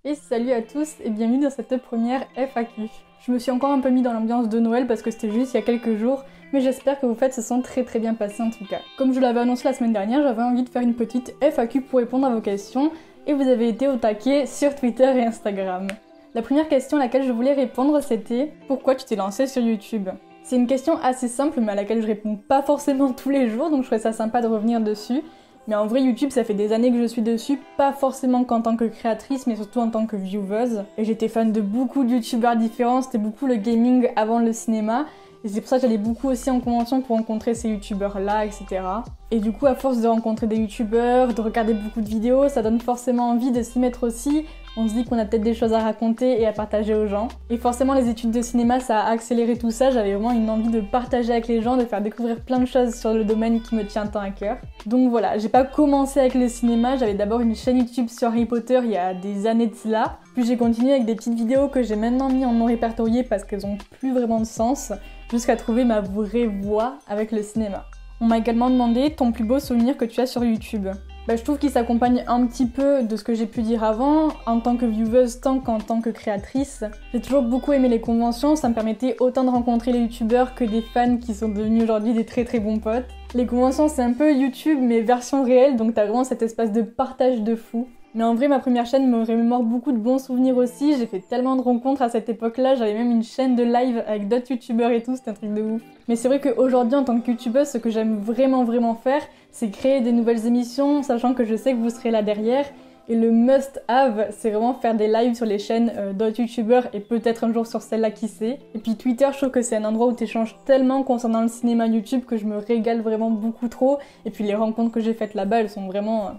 Et salut à tous et bienvenue dans cette première FAQ. Je me suis encore un peu mis dans l'ambiance de Noël parce que c'était juste il y a quelques jours, mais j'espère que vos fêtes se sont très bien passées en tout cas. Comme je l'avais annoncé la semaine dernière, j'avais envie de faire une petite FAQ pour répondre à vos questions et vous avez été au taquet sur Twitter et Instagram. La première question à laquelle je voulais répondre c'était « Pourquoi tu t'es lancé sur YouTube ?» C'est une question assez simple mais à laquelle je réponds pas forcément tous les jours, donc je trouvais ça sympa de revenir dessus. Mais en vrai, YouTube, ça fait des années que je suis dessus, pas forcément qu'en tant que créatrice, mais surtout en tant que vieweuse. Et j'étais fan de beaucoup de youtubeurs différents, c'était beaucoup le gaming avant le cinéma. Et c'est pour ça que j'allais beaucoup aussi en convention pour rencontrer ces youtubeurs-là, etc. Et du coup, à force de rencontrer des youtubeurs, de regarder beaucoup de vidéos, ça donne forcément envie de s'y mettre aussi. On se dit qu'on a peut-être des choses à raconter et à partager aux gens. Et forcément, les études de cinéma, ça a accéléré tout ça. J'avais vraiment une envie de partager avec les gens, de faire découvrir plein de choses sur le domaine qui me tient tant à cœur. Donc voilà, j'ai pas commencé avec le cinéma, j'avais d'abord une chaîne YouTube sur Harry Potter il y a des années de cela. Puis j'ai continué avec des petites vidéos que j'ai maintenant mis en non répertorié parce qu'elles ont plus vraiment de sens, jusqu'à trouver ma vraie voie avec le cinéma. On m'a également demandé ton plus beau souvenir que tu as sur YouTube. Je trouve qu'il s'accompagne un petit peu de ce que j'ai pu dire avant, en tant que vieweuse tant qu'en tant que créatrice. J'ai toujours beaucoup aimé les conventions, ça me permettait autant de rencontrer les youtubeurs que des fans qui sont devenus aujourd'hui des très bons potes. Les conventions c'est un peu YouTube mais version réelle, donc t'as vraiment cet espace de partage de fou. Mais en vrai, ma première chaîne me remémore beaucoup de bons souvenirs aussi, j'ai fait tellement de rencontres à cette époque-là, j'avais même une chaîne de live avec d'autres youtubeurs et tout, c'était un truc de ouf. Mais c'est vrai qu'aujourd'hui, en tant que youtubeuse, ce que j'aime vraiment faire, c'est créer des nouvelles émissions, sachant que je sais que vous serez là derrière. Et le must-have, c'est vraiment faire des lives sur les chaînes d'autres youtubeurs et peut-être un jour sur celle-là, qui sait. Et puis Twitter, je trouve que c'est un endroit où t'échanges tellement concernant le cinéma YouTube que je me régale vraiment beaucoup trop. Et puis les rencontres que j'ai faites là-bas, elles sont vraiment...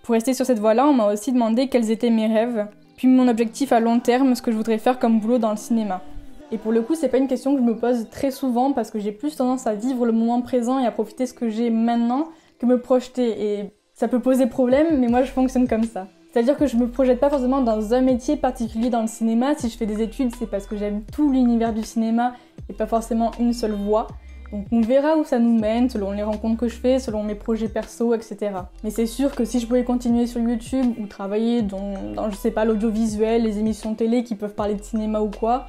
Pour rester sur cette voie-là, on m'a aussi demandé quels étaient mes rêves, puis mon objectif à long terme, ce que je voudrais faire comme boulot dans le cinéma. Et pour le coup, c'est pas une question que je me pose très souvent parce que j'ai plus tendance à vivre le moment présent et à profiter de ce que j'ai maintenant que me projeter. Et ça peut poser problème, mais moi je fonctionne comme ça. C'est-à-dire que je me projette pas forcément dans un métier particulier dans le cinéma. Si je fais des études, c'est parce que j'aime tout l'univers du cinéma et pas forcément une seule voie. Donc on verra où ça nous mène, selon les rencontres que je fais, selon mes projets perso, etc. Mais c'est sûr que si je pouvais continuer sur YouTube ou travailler dans je sais pas, l'audiovisuel, les émissions télé qui peuvent parler de cinéma ou quoi,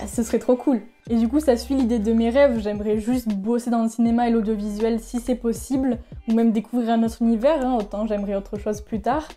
ce serait trop cool. Et du coup, ça suit l'idée de mes rêves. J'aimerais juste bosser dans le cinéma et l'audiovisuel si c'est possible, ou même découvrir un autre univers, autant j'aimerais autre chose plus tard.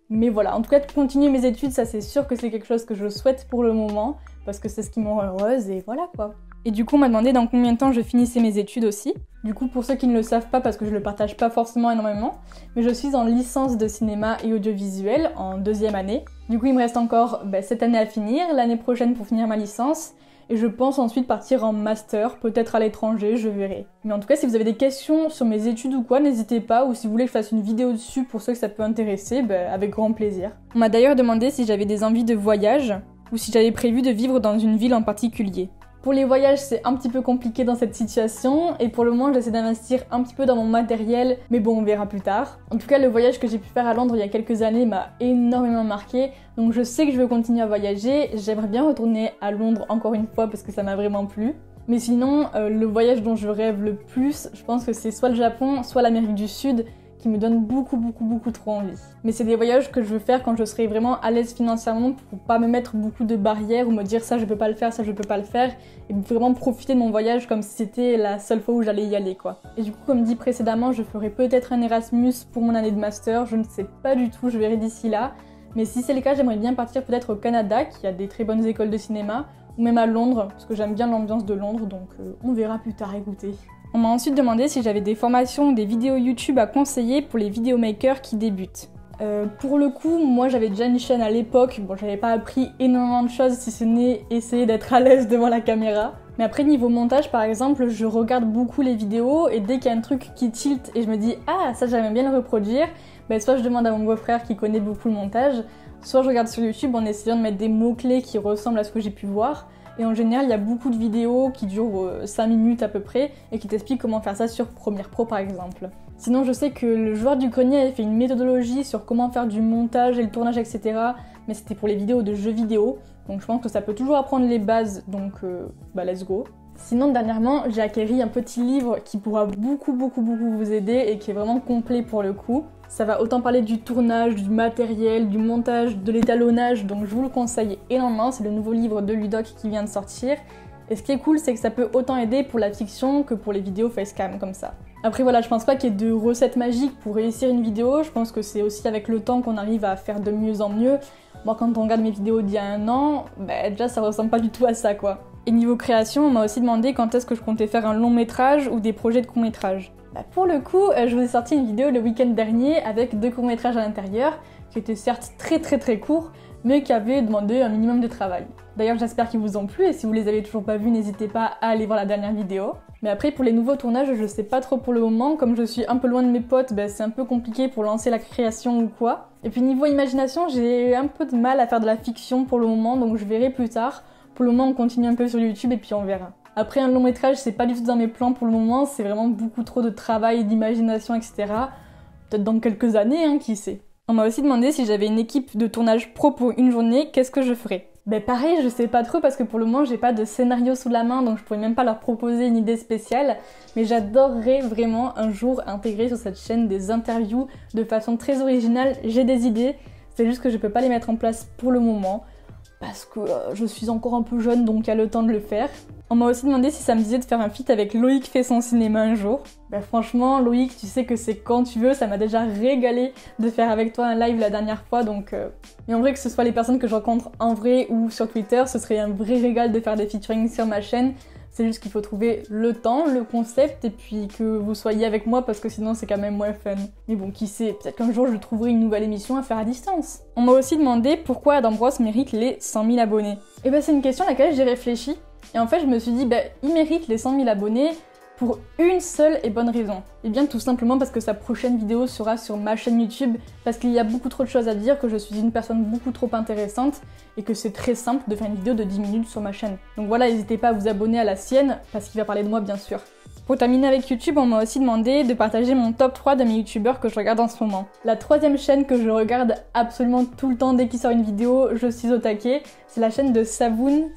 Mais voilà, en tout cas, de continuer mes études, ça c'est sûr que c'est quelque chose que je souhaite pour le moment, parce que c'est ce qui me rend heureuse, et voilà quoi. Et du coup, on m'a demandé dans combien de temps je finissais mes études aussi. Du coup, pour ceux qui ne le savent pas, parce que je le partage pas forcément énormément, mais je suis en licence de cinéma et audiovisuel en 2e année. Du coup, il me reste encore cette année à finir, l'année prochaine pour finir ma licence, et je pense ensuite partir en master, peut-être à l'étranger, je verrai. Mais en tout cas, si vous avez des questions sur mes études ou quoi, n'hésitez pas, ou si vous voulez que je fasse une vidéo dessus pour ceux que ça peut intéresser, avec grand plaisir. On m'a d'ailleurs demandé si j'avais des envies de voyage, ou si j'avais prévu de vivre dans une ville en particulier. Pour les voyages, c'est un petit peu compliqué dans cette situation, et pour le moment, j'essaie d'investir un petit peu dans mon matériel, mais bon, on verra plus tard. En tout cas, le voyage que j'ai pu faire à Londres il y a quelques années m'a énormément marqué, donc je sais que je veux continuer à voyager. J'aimerais bien retourner à Londres encore une fois parce que ça m'a vraiment plu. Mais sinon, le voyage dont je rêve le plus, je pense que c'est soit le Japon, soit l'Amérique du Sud, qui me donne beaucoup trop envie. Mais c'est des voyages que je veux faire quand je serai vraiment à l'aise financièrement pour pas me mettre beaucoup de barrières ou me dire ça je peux pas le faire, ça je peux pas le faire, et vraiment profiter de mon voyage comme si c'était la seule fois où j'allais y aller quoi. Et du coup, comme dit précédemment, je ferai peut-être un Erasmus pour mon année de master, je ne sais pas du tout, je verrai d'ici là. Mais si c'est le cas, j'aimerais bien partir peut-être au Canada, qui a des très bonnes écoles de cinéma, ou même à Londres, parce que j'aime bien l'ambiance de Londres, donc on verra plus tard, écoutez. On m'a ensuite demandé si j'avais des formations ou des vidéos YouTube à conseiller pour les vidéomakers qui débutent. Pour le coup, moi j'avais déjà une chaîne à l'époque, bon j'avais pas appris énormément de choses si ce n'est essayer d'être à l'aise devant la caméra. Mais après niveau montage par exemple, je regarde beaucoup les vidéos et dès qu'il y a un truc qui tilt et je me dis ah ça j'aimerais bien le reproduire, soit je demande à mon beau-frère qui connaît beaucoup le montage, soit je regarde sur YouTube en essayant de mettre des mots-clés qui ressemblent à ce que j'ai pu voir. Et en général, il y a beaucoup de vidéos qui durent 5 minutes à peu près et qui t'expliquent comment faire ça sur Premiere Pro par exemple. Sinon, je sais que le joueur du grenier avait fait une méthodologie sur comment faire du montage et le tournage, etc. Mais c'était pour les vidéos de jeux vidéo. Donc je pense que ça peut toujours apprendre les bases, donc let's go. Sinon, dernièrement, j'ai acquéri un petit livre qui pourra beaucoup vous aider et qui est vraiment complet pour le coup. Ça va autant parler du tournage, du matériel, du montage, de l'étalonnage, donc je vous le conseille énormément, c'est le nouveau livre de Ludoc qui vient de sortir. Et ce qui est cool, c'est que ça peut autant aider pour la fiction que pour les vidéos facecam comme ça. Après voilà, je pense pas qu'il y ait de recettes magiques pour réussir une vidéo, je pense que c'est aussi avec le temps qu'on arrive à faire de mieux en mieux. Moi quand on regarde mes vidéos d'il y a un an, déjà ça ressemble pas du tout à ça quoi. Et niveau création, on m'a aussi demandé quand est-ce que je comptais faire un long métrage ou des projets de court métrage. Pour le coup, je vous ai sorti une vidéo le week-end dernier avec 2 courts-métrages à l'intérieur, qui étaient certes très courts, mais qui avaient demandé un minimum de travail. D'ailleurs, j'espère qu'ils vous ont plu, et si vous les avez toujours pas vus, n'hésitez pas à aller voir la dernière vidéo. Mais après, pour les nouveaux tournages, je sais pas trop pour le moment, comme je suis un peu loin de mes potes, c'est un peu compliqué pour lancer la création ou quoi. Et puis niveau imagination, j'ai un peu de mal à faire de la fiction pour le moment, donc je verrai plus tard. Pour le moment, on continue un peu sur YouTube et puis on verra. Après, un long métrage, c'est pas du tout dans mes plans pour le moment, c'est vraiment beaucoup trop de travail, d'imagination, etc. Peut-être dans quelques années, qui sait. On m'a aussi demandé si j'avais une équipe de tournage pro pour une journée, qu'est-ce que je ferais? Pareil, je sais pas trop parce que pour le moment, j'ai pas de scénario sous la main, donc je pourrais même pas leur proposer une idée spéciale. Mais j'adorerais vraiment un jour intégrer sur cette chaîne des interviews de façon très originale. J'ai des idées, c'est juste que je peux pas les mettre en place pour le moment. Parce que je suis encore un peu jeune, donc il y a le temps de le faire. On m'a aussi demandé si ça me disait de faire un feat avec Loïc fait son cinéma un jour. Franchement, Loïc, tu sais que c'est quand tu veux, ça m'a déjà régalé de faire avec toi un live la dernière fois, donc... Mais en vrai, que ce soit les personnes que je rencontre en vrai ou sur Twitter, ce serait un vrai régal de faire des featuring sur ma chaîne. C'est juste qu'il faut trouver le temps, le concept, et puis que vous soyez avec moi parce que sinon c'est quand même moins fun. Mais bon, qui sait, peut-être qu'un jour je trouverai une nouvelle émission à faire à distance. On m'a aussi demandé pourquoi Adam Bros mérite les 100 000 abonnés. Et c'est une question à laquelle j'ai réfléchi. Et en fait, je me suis dit, il mérite les 100 000 abonnés pour une seule et bonne raison. Et bien tout simplement parce que sa prochaine vidéo sera sur ma chaîne YouTube, parce qu'il y a beaucoup trop de choses à dire, que je suis une personne beaucoup trop intéressante, et que c'est très simple de faire une vidéo de 10 minutes sur ma chaîne. Donc voilà, n'hésitez pas à vous abonner à la sienne, parce qu'il va parler de moi bien sûr. Pour terminer avec YouTube, on m'a aussi demandé de partager mon top 3 de mes youtubeurs que je regarde en ce moment. La troisième chaîne que je regarde absolument tout le temps dès qu'il sort une vidéo, je suis au taquet, c'est la chaîne de Savun.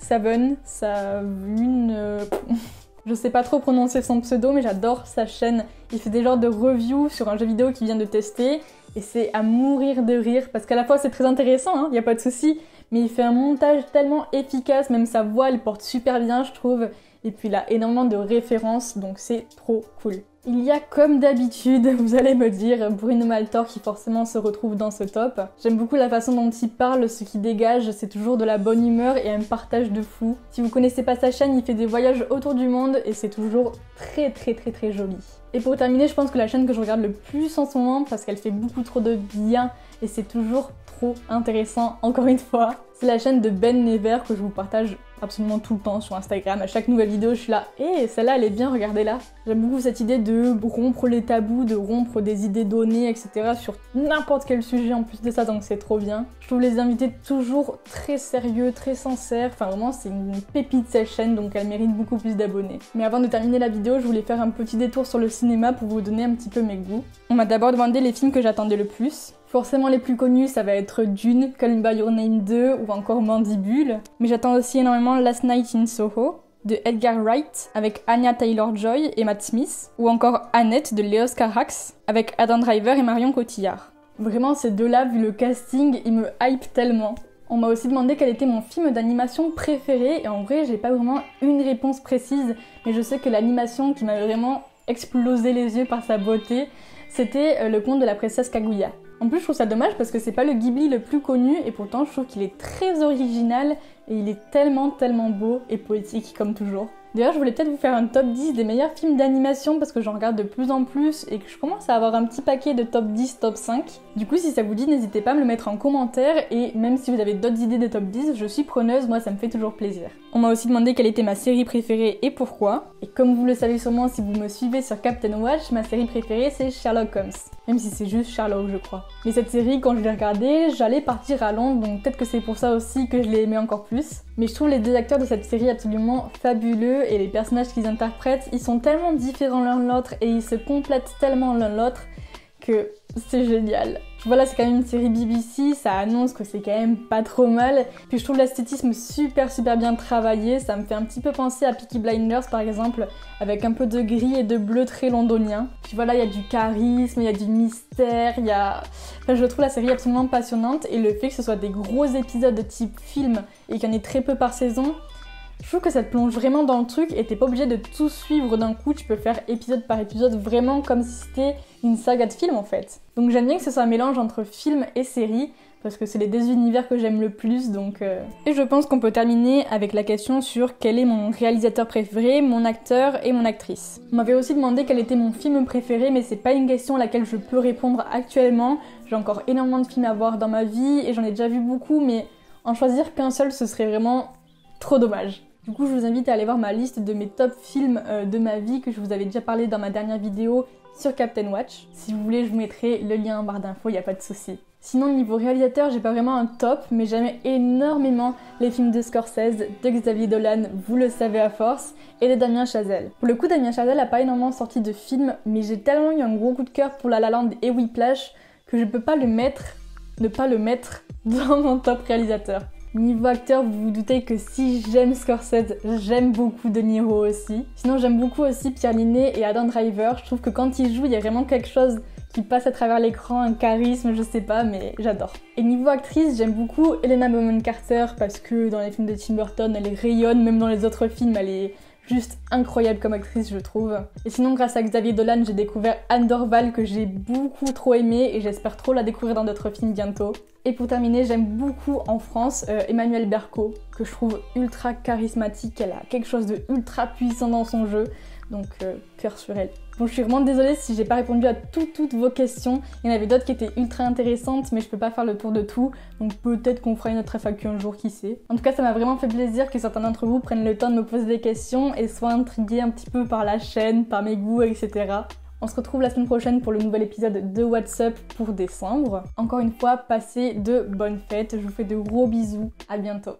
Je sais pas trop prononcer son pseudo, mais j'adore sa chaîne. Il fait des genres de reviews sur un jeu vidéo qu'il vient de tester, et c'est à mourir de rire, parce qu'à la fois c'est très intéressant, y a pas de souci, mais il fait un montage tellement efficace, même sa voix elle porte super bien je trouve, et puis il a énormément de références, donc c'est trop cool. Il y a comme d'habitude, vous allez me dire, Bruno Maltor qui forcément se retrouve dans ce top. J'aime beaucoup la façon dont il parle, ce qui dégage, c'est toujours de la bonne humeur et un partage de fou. Si vous connaissez pas sa chaîne, il fait des voyages autour du monde et c'est toujours très joli. Et pour terminer, je pense que la chaîne que je regarde le plus en ce moment, parce qu'elle fait beaucoup trop de bien et c'est toujours trop intéressant, encore une fois, c'est la chaîne de Ben Never que je vous partage absolument tout le temps sur Instagram. À chaque nouvelle vidéo, je suis là, celle-là elle est bien, regardez-la. J'aime beaucoup cette idée de rompre les tabous, de rompre des idées données, etc. sur n'importe quel sujet en plus de ça, donc c'est trop bien. Je trouve les invités toujours très sérieux, très sincères, enfin vraiment c'est une pépite cette chaîne, donc elle mérite beaucoup plus d'abonnés. Mais avant de terminer la vidéo, je voulais faire un petit détour sur le cinéma pour vous donner un petit peu mes goûts. On m'a d'abord demandé les films que j'attendais le plus. Forcément les plus connus, ça va être Dune, Call Me By Your Name 2 ou encore Mandibule. Mais j'attends aussi énormément Last Night in Soho de Edgar Wright avec Anya Taylor-Joy et Matt Smith, ou encore Annette de Léos Carax avec Adam Driver et Marion Cotillard. Vraiment ces deux-là, vu le casting, ils me hype tellement. On m'a aussi demandé quel était mon film d'animation préféré, et en vrai j'ai pas vraiment une réponse précise, mais je sais que l'animation qui m'a vraiment explosé les yeux par sa beauté, c'était Le Conte de la Princesse Kaguya. En plus je trouve ça dommage parce que c'est pas le Ghibli le plus connu et pourtant je trouve qu'il est très original et il est tellement beau et poétique comme toujours. D'ailleurs je voulais peut-être vous faire un top 10 des meilleurs films d'animation parce que j'en regarde de plus en plus et que je commence à avoir un petit paquet de top 10, top 5. Du coup si ça vous dit n'hésitez pas à me le mettre en commentaire et même si vous avez d'autres idées de top 10, je suis preneuse, moi ça me fait toujours plaisir. On m'a aussi demandé quelle était ma série préférée et pourquoi. Et comme vous le savez sûrement si vous me suivez sur Captain Watch, ma série préférée c'est Sherlock Holmes. Même si c'est juste Sherlock je crois. Mais cette série quand je l'ai regardée, j'allais partir à Londres donc peut-être que c'est pour ça aussi que je l'ai aimée encore plus. Mais je trouve les deux acteurs de cette série absolument fabuleux et les personnages qu'ils interprètent, ils sont tellement différents l'un de l'autre et ils se complètent tellement l'un l'autre que c'est génial. Voilà, c'est quand même une série BBC, ça annonce que c'est quand même pas trop mal. Puis je trouve l'esthétisme super bien travaillé, ça me fait un petit peu penser à Peaky Blinders par exemple, avec un peu de gris et de bleu très londonien. Puis voilà, il y a du charisme, il y a du mystère, Enfin, je trouve la série absolument passionnante et le fait que ce soit des gros épisodes de type film et qu'il y en ait très peu par saison, je trouve que ça te plonge vraiment dans le truc et t'es pas obligé de tout suivre d'un coup, tu peux faire épisode par épisode vraiment comme si c'était une saga de films en fait. Donc j'aime bien que ce soit un mélange entre film et série parce que c'est les deux univers que j'aime le plus donc... Et je pense qu'on peut terminer avec la question sur quel est mon réalisateur préféré, mon acteur et mon actrice. On m'avait aussi demandé quel était mon film préféré mais c'est pas une question à laquelle je peux répondre actuellement. J'ai encore énormément de films à voir dans ma vie et j'en ai déjà vu beaucoup mais en choisir qu'un seul ce serait vraiment trop dommage. Du coup, je vous invite à aller voir ma liste de mes top films de ma vie que je vous avais déjà parlé dans ma dernière vidéo sur Captain Watch. Si vous voulez, je vous mettrai le lien en barre d'infos, il n'y a pas de souci. Sinon, niveau réalisateur, j'ai pas vraiment un top, mais j'aime énormément les films de Scorsese, de Xavier Dolan, vous le savez à force, et de Damien Chazelle. Pour le coup, Damien Chazelle a pas énormément sorti de films, mais j'ai tellement eu un gros coup de cœur pour La La Land et Whiplash que je peux pas ne pas le mettre dans mon top réalisateur. Niveau acteur, vous vous doutez que si j'aime Scorsese, j'aime beaucoup De Niro aussi. Sinon, j'aime beaucoup aussi Pierre Niney et Adam Driver. Je trouve que quand ils jouent, il y a vraiment quelque chose qui passe à travers l'écran, un charisme, je sais pas, mais j'adore. Et niveau actrice, j'aime beaucoup Helena Bonham Carter parce que dans les films de Tim Burton, elle rayonne, même dans les autres films, elle est juste incroyable comme actrice, je trouve. Et sinon, grâce à Xavier Dolan, j'ai découvert Anne Dorval que j'ai beaucoup trop aimée et j'espère trop la découvrir dans d'autres films bientôt. Et pour terminer, j'aime beaucoup en France Emmanuelle Berco, que je trouve ultra charismatique, elle a quelque chose de ultra puissant dans son jeu, donc cœur sur elle. Bon, je suis vraiment désolée si j'ai pas répondu à toutes vos questions, il y en avait d'autres qui étaient ultra intéressantes, mais je peux pas faire le tour de tout, donc peut-être qu'on fera une autre FAQ un jour, qui sait. En tout cas, ça m'a vraiment fait plaisir que certains d'entre vous prennent le temps de me poser des questions et soient intrigués un petit peu par la chaîne, par mes goûts, etc. On se retrouve la semaine prochaine pour le nouvel épisode de What's Up pour décembre. Encore une fois, passez de bonnes fêtes, je vous fais de gros bisous, à bientôt.